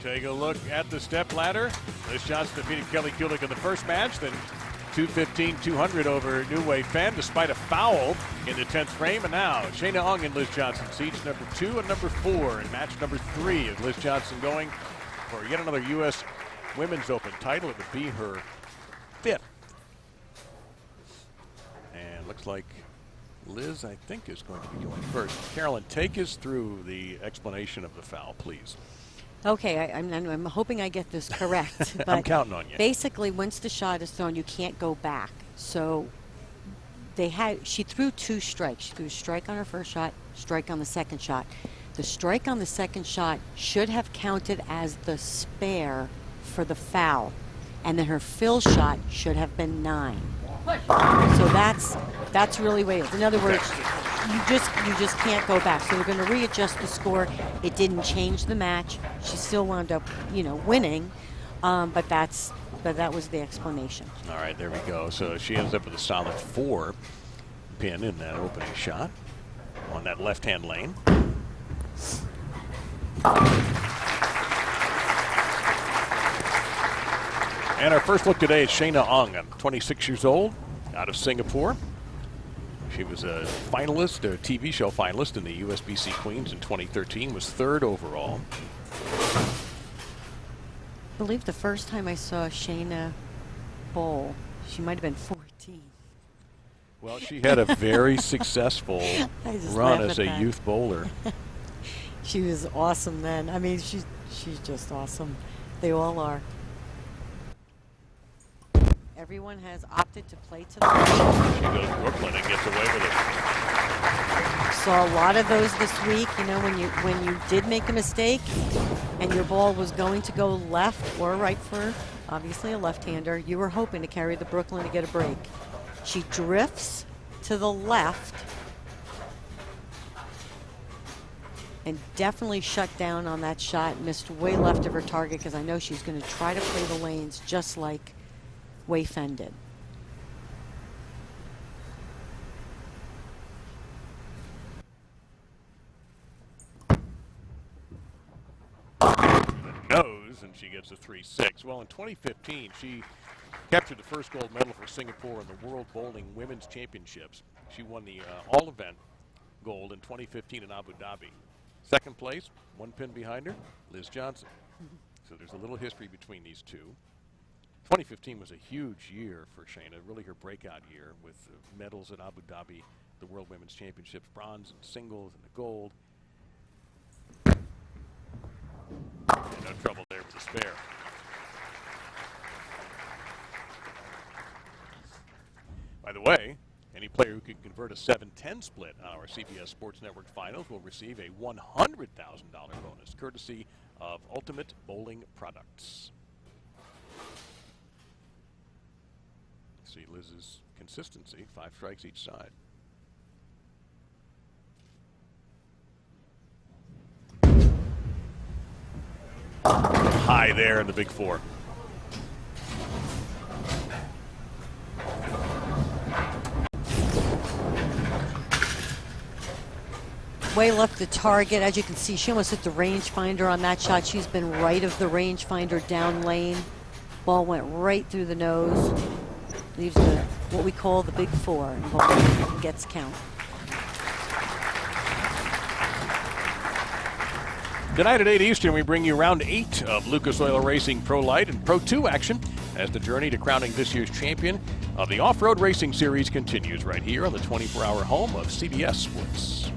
Take a look at the step ladder. Liz Johnson defeated Kelly Kulik in the first match, then 215-200 over New Wei Fan despite a foul in the 10th frame. And now Shayna Ong and Liz Johnson seeds number 2 and number 4 in match number 3 of Liz Johnson going for yet another U.S. Women's Open title. It would be her 5th. And looks like Liz, I think, is going to be going first. Carolyn, take us through the explanation of the foul, please. Okay, I'm hoping I get this correct. But I'm counting on you. Basically, once the shot is thrown, you can't go back. So she threw 2 strikes. She threw a strike on her first shot, strike on the second shot. The strike on the second shot should have counted as the spare for the foul. And then her fill shot should have been 9. So that's really what it is. In other words, you just can't go back. So they're going to readjust the score. It didn't change the match. She still wound up, winning. But that was the explanation. All right, there we go. So she ends up with a solid 4 pin in that opening shot on that left-hand lane. And our first look today is Shayna Ong, 26 years old, out of Singapore. She was a finalist, a TV show finalist in the USBC Queens in 2013, was 3rd overall. I believe the first time I saw Shayna bowl, she might have been 14. Well, she had a very successful run as a youth bowler. She was awesome then. I mean, she's just awesome. They all are. Everyone has opted to play to the right. She goes Brooklyn and gets away with it. Saw a lot of those this week. When you did make a mistake and your ball was going to go left or right for obviously a left-hander, you were hoping to carry the Brooklyn to get a break. She drifts to the left and definitely shut down on that shot. Missed way left of her target because I know she's going to try to play the lanes just like Wei Fen did. Nose, and she gets a 3-6. Well, in 2015, she captured the first gold medal for Singapore in the World Bowling Women's Championships. She won the all-event gold in 2015 in Abu Dhabi. Second place, 1 pin behind her, Liz Johnson. So there's a little history between these two. 2015 was a huge year for Shayna, really her breakout year with medals at Abu Dhabi, the World Women's Championships, bronze and singles and the gold. And no trouble there with the spare. By the way, any player who can convert a 7-10 split on our CBS Sports Network finals will receive a $100,000 bonus, courtesy of Ultimate Bowling Products. See Liz's consistency, 5 strikes each side. High there in the big 4. Way left the target. As you can see, she almost hit the rangefinder on that shot. She's been right of the rangefinder down lane. Ball went right through the nose. Leaves what we call the big 4, and ball gets count. Tonight at 8 Eastern, we bring you round 8 of Lucas Oil Racing Pro Light and Pro 2 action as the journey to crowning this year's champion of the Off-Road Racing Series continues right here on the 24-hour home of CBS Sports.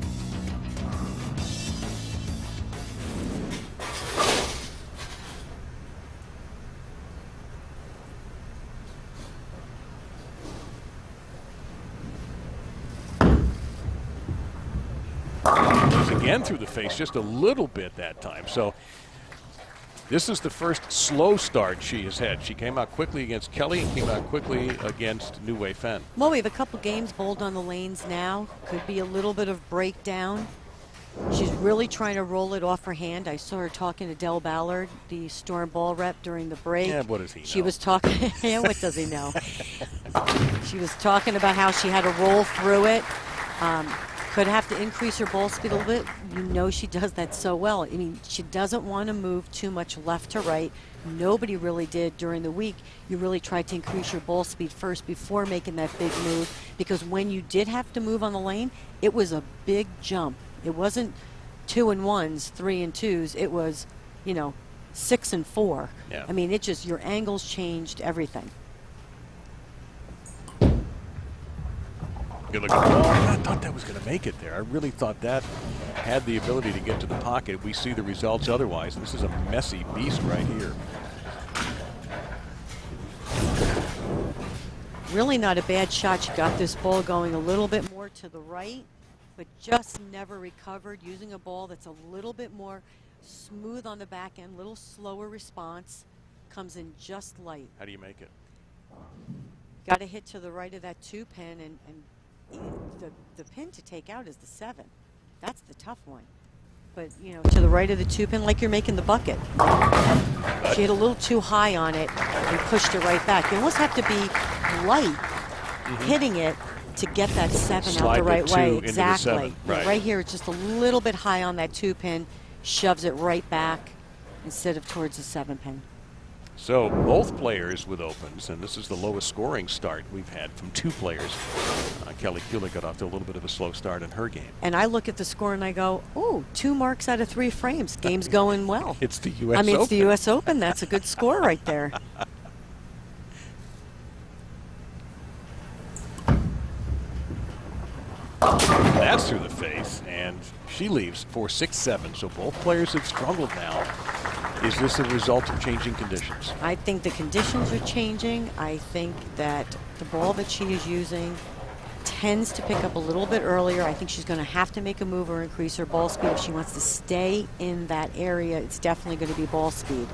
Again through the face just a little bit that time. So this is the first slow start she has had. She came out quickly against Kelly and came out quickly against New Wei Fen. Well, we have a couple games bowled on the lanes now. Could be a little bit of breakdown. She's really trying to roll it off her hand. I saw her talking to Del Ballard, the Storm ball rep, during the break. Yeah, what does he know? She was talking, yeah, what does he know? She was talking about how she had to roll through it. Could have to increase her ball speed a little bit. You know she does that so well. I mean, she doesn't want to move too much left to right. Nobody really did during the week. You really tried to increase your ball speed first before making that big move, because when you did have to move on the lane, it was a big jump. It wasn't 2 and 1s, 3 and 2s. It was, 6 and 4. Yeah. I mean, it just, your angles changed everything. Good looking ball. I thought that was going to make it there. I really thought that had the ability to get to the pocket. We see the results otherwise. This is a messy beast right here. Really not a bad shot. She got this ball going a little bit more to the right, but just never recovered, using a ball that's a little bit more smooth on the back end, little slower response, comes in just light. How do you make it? Got to hit to the right of that 2 pin, and the pin to take out is the 7. That's the tough one. But, to the right of the 2 pin, like you're making the bucket. She hit a little too high on it and pushed it right back. You almost have to be light hitting it to get that 7 Slide out the right the 2 way. into the Exactly. 7. Right. Right here, it's just a little bit high on that 2 pin, shoves it right back instead of towards the 7 pin. So both players with opens, and this is the lowest scoring start we've had from 2 players. Kelly Kulik got off to a little bit of a slow start in her game. And I look at the score and I go, "Ooh, 2 marks out of 3 frames. Game's going well." It's the U.S. I mean, Open. it's the U.S. Open. That's a good score right there. That's through the face, and she leaves 4-6-7. So both players have struggled now. Is this a result of changing conditions? I think the conditions are changing. I think that the ball that she is using tends to pick up a little bit earlier. I think she's going to have to make a move or increase her ball speed. If she wants to stay in that area, it's definitely going to be ball speed.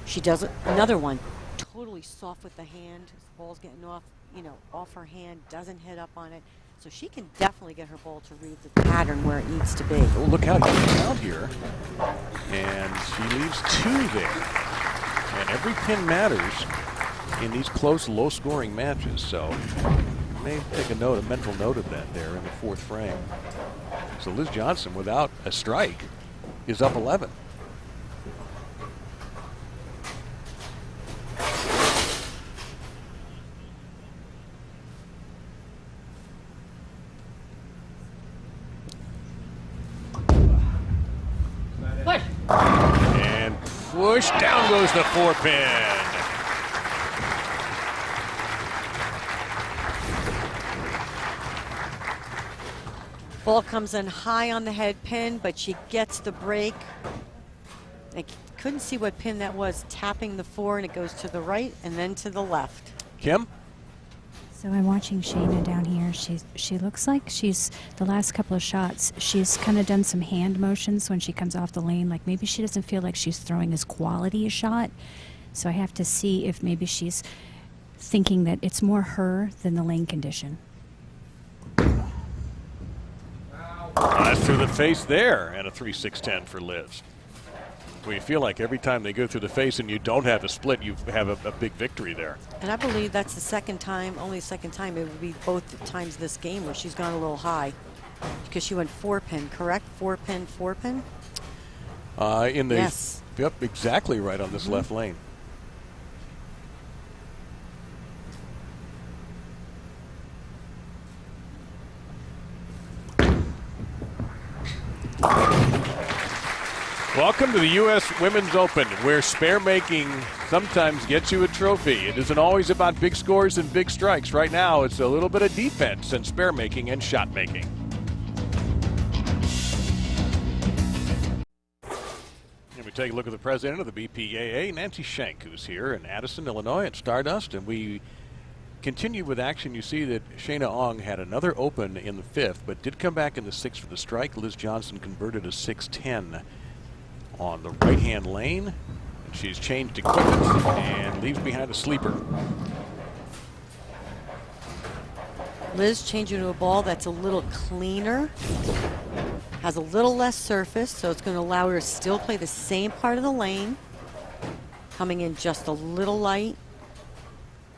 She does another one, totally soft with the hand. The ball's getting off her hand, doesn't hit up on it. So she can definitely get her ball to read the pattern where it needs to be. Oh, look how he's out here. And she leaves 2 there. And every pin matters in these close, low-scoring matches. So you may take a mental note of that there in the 4th frame. So Liz Johnson, without a strike, is up 11. And push, down goes the 4 pin. Ball comes in high on the head pin, but she gets the break. I couldn't see what pin that was, tapping the 4, and it goes to the right and then to the left. Kim? So I'm watching Shayna down here. She looks like the last couple of shots, she's kind of done some hand motions when she comes off the lane. Like maybe she doesn't feel like she's throwing as quality a shot. So I have to see if maybe she's thinking that it's more her than the lane condition. That's through the face there, and a 3-6-10 for Liz. Well, you feel like every time they go through the face and you don't have a split, you have a big victory there. And I believe that's the second time, only the second time, it would be both times this game where she's gone a little high. Because she went 4 pin, correct? 4 pin, 4 pin? Yes. Yep, exactly right on this left lane. Welcome to the U.S. Women's Open, where spare making sometimes gets you a trophy. It isn't always about big scores and big strikes. Right now, it's a little bit of defense and spare making and shot making. And we take a look at the president of the BPAA, Nancy Schenk, who's here in Addison, Illinois at Stardust. And we continue with action. You see that Shayna Ong had another open in the 5th, but did come back in the 6th for the strike. Liz Johnson converted a 6-10 on the right-hand lane. She's changed equipment and leaves behind a sleeper. Liz changing to a ball that's a little cleaner, has a little less surface, so it's going to allow her to still play the same part of the lane, coming in just a little light.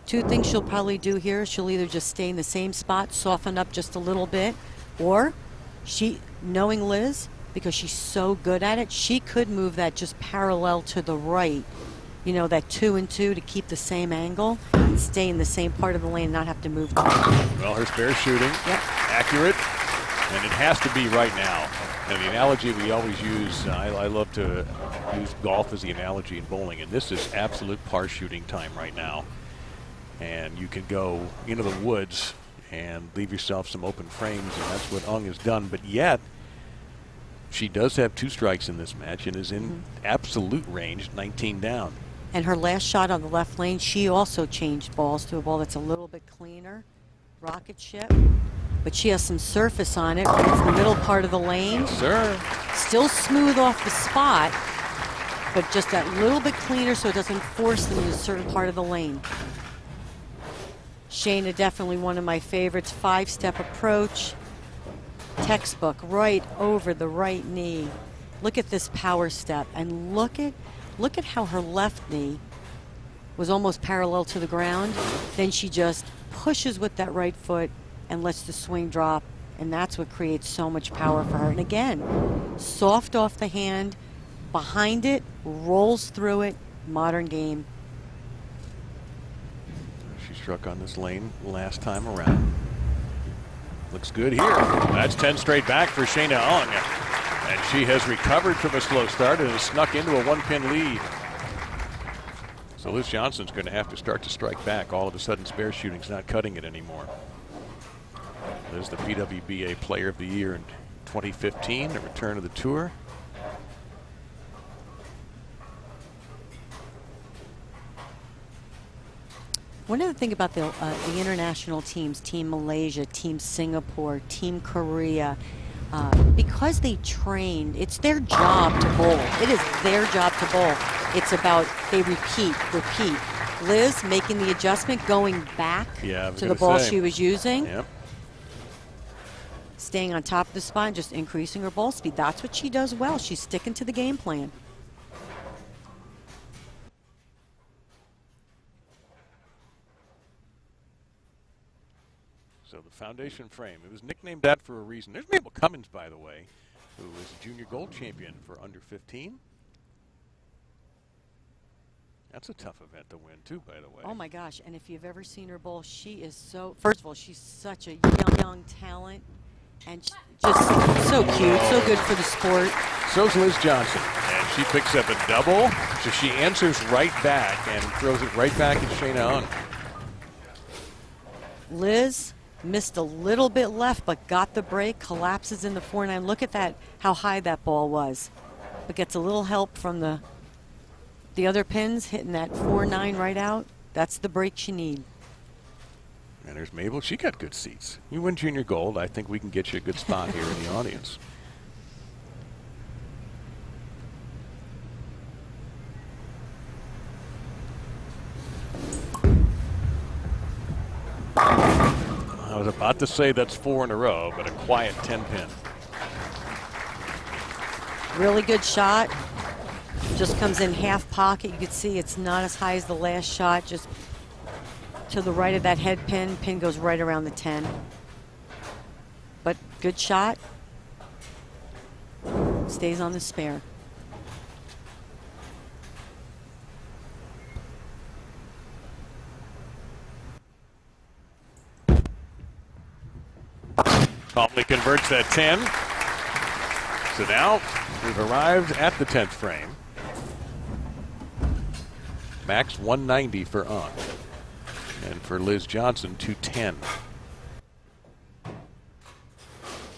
2 things she'll probably do here. She'll either just stay in the same spot, soften up just a little bit, Or knowing Liz, because she's so good at it, she could move that just parallel to the right, you know, that 2 and 2 to keep the same angle and stay in the same part of the lane and not have to move. Well, her spare shooting, accurate, and it has to be right now. And the analogy we always use, I love to use golf as the analogy in bowling, and this is absolute par shooting time right now. And you can go into the woods and leave yourself some open frames, and that's what Ung has done. But yet, she does have 2 strikes in this match and is in absolute range, 19 down. And her last shot on the left lane, she also changed balls to a ball that's a little bit cleaner, rocket ship. But she has some surface on it. It's the middle part of the lane. Yes, sir. Still smooth off the spot, but just that little bit cleaner so it doesn't force them in a certain part of the lane. Shayna, definitely one of my favorites. 5-step approach. Textbook, right over the right knee. Look at this power step, and look at how her left knee was almost parallel to the ground. Then she just pushes with that right foot and lets the swing drop, and that's what creates so much power for her. And again, soft off the hand, behind it, rolls through it, modern game. She struck on this lane last time around. Looks good here. That's 10 straight back for Shayna Ung. And she has recovered from a slow start and has snuck into a 1-pin lead. So Liz Johnson's going to have to start to strike back. All of a sudden, spare shooting's not cutting it anymore. Liz, the PWBA Player of the Year in 2015, the return of the tour. One other thing about the international teams, Team Malaysia, Team Singapore, Team Korea, because they train, it's their job to bowl. It is their job to bowl. It's about they repeat. Liz making the adjustment, going back to the ball she was using. Yep. Staying on top of the spot and just increasing her ball speed. That's what she does well. She's sticking to the game plan. So the foundation frame, it was nicknamed that for a reason. There's Mabel Cummins, by the way, who is a junior gold champion for under 15. That's a tough event to win, too, by the way. Oh, my gosh. And if you've ever seen her bowl, she is so, first of all, she's such a young talent. And just so cute, so good for the sport. So's Liz Johnson, and she picks up a double, so she answers right back and throws it right back at Shayna Ung. Liz missed a little bit left, but got the break, collapses in the 4-9. Look at that, how high that ball was. But gets a little help from the other pins, hitting that 4-9 right out. That's the break you need. And there's Mabel. She got good seats. You win junior gold, I think we can get you a good spot here in the audience. I was about to say that's 4 in a row, but a quiet 10-pin. Really good shot. Just comes in half pocket. You can see it's not as high as the last shot. Just to the right of that head pin. Pin goes right around the 10. But good shot. Stays on the spare. Calmly converts that 10. So now we've arrived at the 10th frame. Max 190 for Ung. And for Liz Johnson, 210.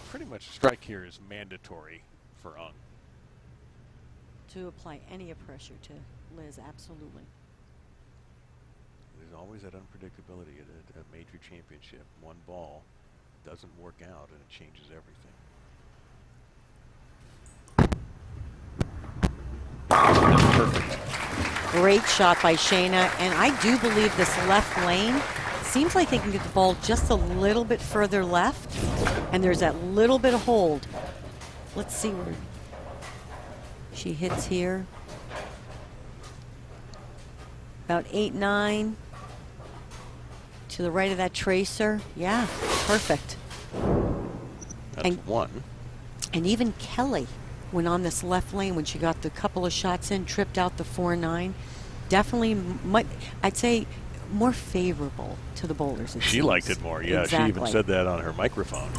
Pretty much strike here is mandatory for Ung. To apply any pressure to Liz, absolutely. There's always that unpredictability at a major championship. One ball doesn't work out and it changes everything. That's perfect. Great shot by Shayna, and I do believe this left lane seems like they can get the ball just a little bit further left, and there's that little bit of hold. Let's see where she hits here. About 8-9 to the right of that tracer. Yeah, perfect. That's one. And even Kelly, when on this left lane, when she got the couple of shots in, tripped out the 4-9, definitely, I'd say, more favorable to the boulders. She liked it more, yeah. Exactly. She even said that on her microphone.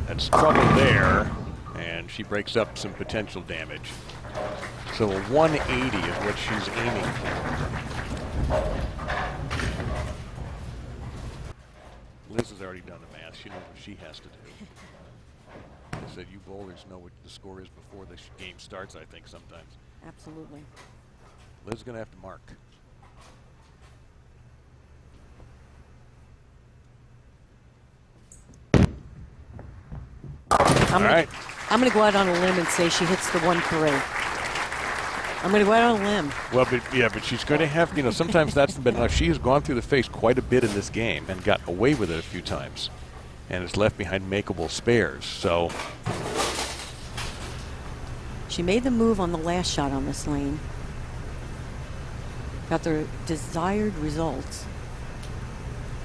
That's trouble there, and she breaks up some potential damage. So a 180 is what she's aiming for. Liz has already done the math. She knows what she has to do. I said you bowlers know what the score is before the game starts, I think, sometimes. Absolutely. Liz is going to have to mark. I'm going to go out on a limb and say she hits the 1-3. I'm going to go out on a limb. Well, but she's going to have, sometimes that's been enough. She has gone through the face quite a bit in this game and got away with it a few times, and is left behind makeable spares. So she made the move on the last shot on this lane. Got the desired results.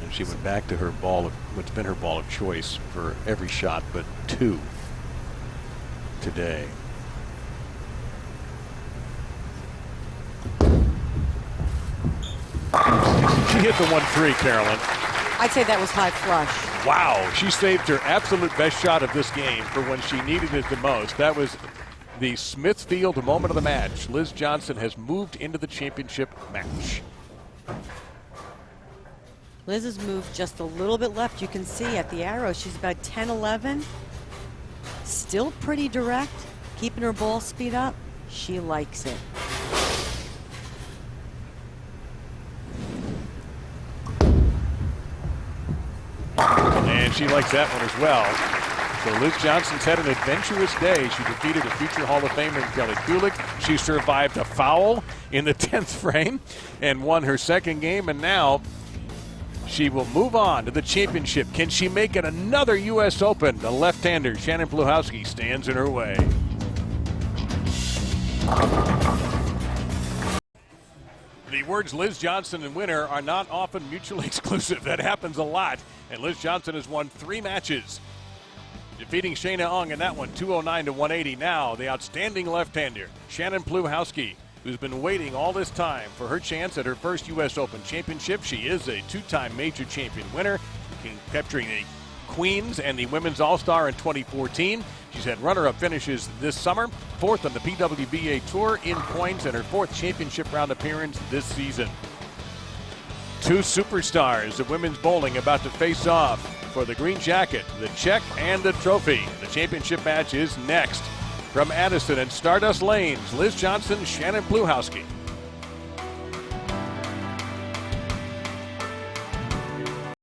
And she went back to her ball of what's been her ball of choice for every shot but 2 today. She hit the 1-3, Carolyn. I'd say that was high flush. Wow, she saved her absolute best shot of this game for when she needed it the most. That was the Smithfield moment of the match. Liz Johnson has moved into the championship match. Liz has moved just a little bit left. You can see at the arrow, she's about 10-11. Still pretty direct, keeping her ball speed up. She likes it. And she likes that one as well. So Liz Johnson's had an adventurous day. She defeated a future Hall of Famer in Kelly Kulik. She survived a foul in the 10th frame and won her second game, and now she will move on to the championship. Can she make it another U.S. Open? The left-hander, Shannon Pluhowski, stands in her way. The words Liz Johnson and winner are not often mutually exclusive. That happens a lot. And Liz Johnson has won 3 matches, defeating Shayna Ong in that one, 209 to 180. Now, the outstanding left-hander, Shannon Pluhowski, who's been waiting all this time for her chance at her first U.S. Open championship. She is a 2-time major champion winner, capturing the Queens and the Women's All-Star in 2014. She's had runner-up finishes this summer, 4th on the PWBA Tour in points, and her 4th championship round appearance this season. 2 superstars of women's bowling about to face off for the green jacket, the check, and the trophy. The championship match is next. From Addison and Stardust Lanes, Liz Johnson, Shannon Pluhowski.